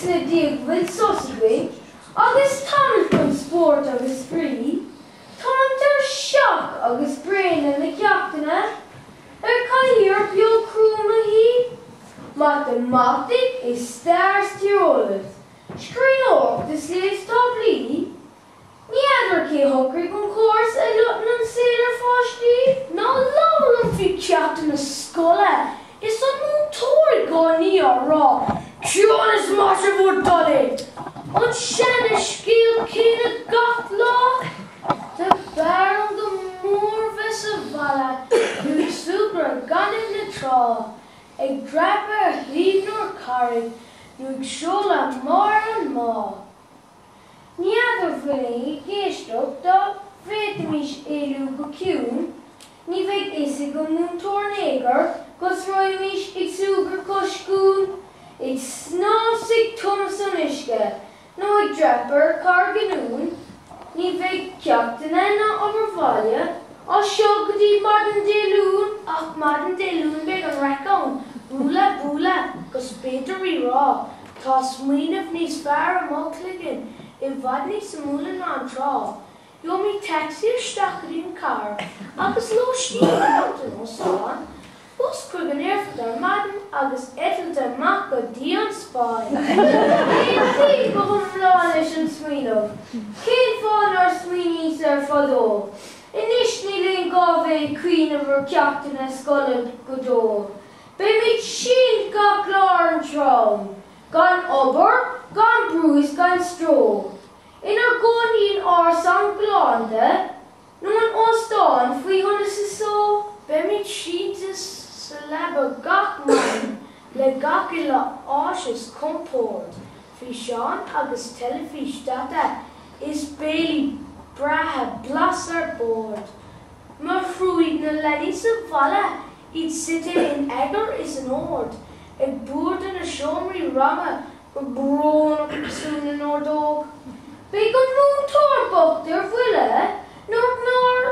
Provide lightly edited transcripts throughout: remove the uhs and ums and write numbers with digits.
is le digwydd sosgwyd, agus tamilton sport agus free, tamilton sioc agus brain yn y ciactana, cair bio crwm y hi. Mathematic is stars teolas. Screen off the slaves top lee. Neither ke hokrig on course a lutnan sailor fashti. No lawrun fi chat in a scholar. Is a motor goni or raw. Jonas Marshall would dolly. On Shannon skill kid got law. The barrel the moor vessel vala. You super gun in the trawl. A drapper leave nor carry. You shola more and more. Neither feeling geestop dat weet mich elu gekun. Ni weet is ik een torneger, cos roi mich ik suger koskoen. Ik snaf sig Thomson iske, no ik drapper kargenoen. Ni weet captain en na overvalje. Als sjogge die Martin de Loon, ach Martin de Loon beg een rakon. Bula bula, cos battery raw. Tas mwyn of nis far am klikken. In vad ni smulen an tra. Jo mi taxi stakker in car. Agus lo stiegen auto no staan. Bus kruggen der madden agus etel der makko dian spy. Geen thief of een flawless en smino. Geen van our sweeney sir fado. Initially gove queen of her captain a sculled godor. Be me sheen ga glár an trom. Gan ober, gan bruise, gan straw. In our goni in our sang glande, no an ostan, fui hunnes is so, be me cheatus celebra gach man, le gachila ashes comport. Fi Sean agus telefish data is Bailey braha blasser board. Ma fruid na lenny sa vala, it sitting in Egger is an ord. Ag boord in a shomri rama, broon up soon in our dog. Big on moon tor bok der villa, nor,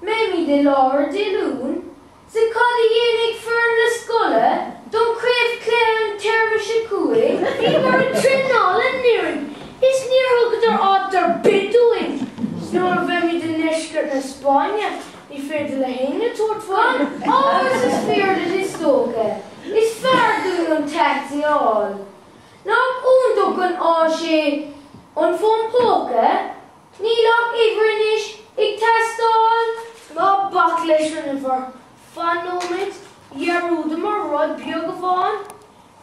maybe de lower de loon. Ze cadi yenig fern the skulla, don't crave clan termish cooey, he were a trinal and nearing. Is near hook der odd der bid doing. Snor vemi de neshkert na Spanje. Die feerde de heen tot van. Alles is feerde de stoken. Is ver doen een taxi al. Nou ook een asje. En van poken. Niet lang even is. Ik test al. Maar baklesen voor. Van moment. Je roede maar rod bjugge van.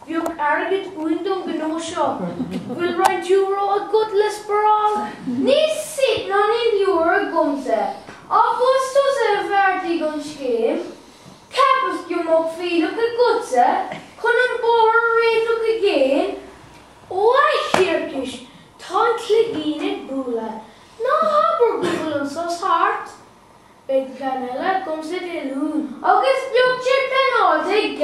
Bjug erget undom genoosje. Wil ride euro a good lesperal. Niet zit non in euro gomse. Augustus er fertig on scheme. Kapus jum op veel ook een gutse. Kon een boer reed ook again. Oei hirkisch. Tantlik in het boelen. Nou haber boelen zoals hard. Bij Canella komt ze de loon. August bloedje kan altijd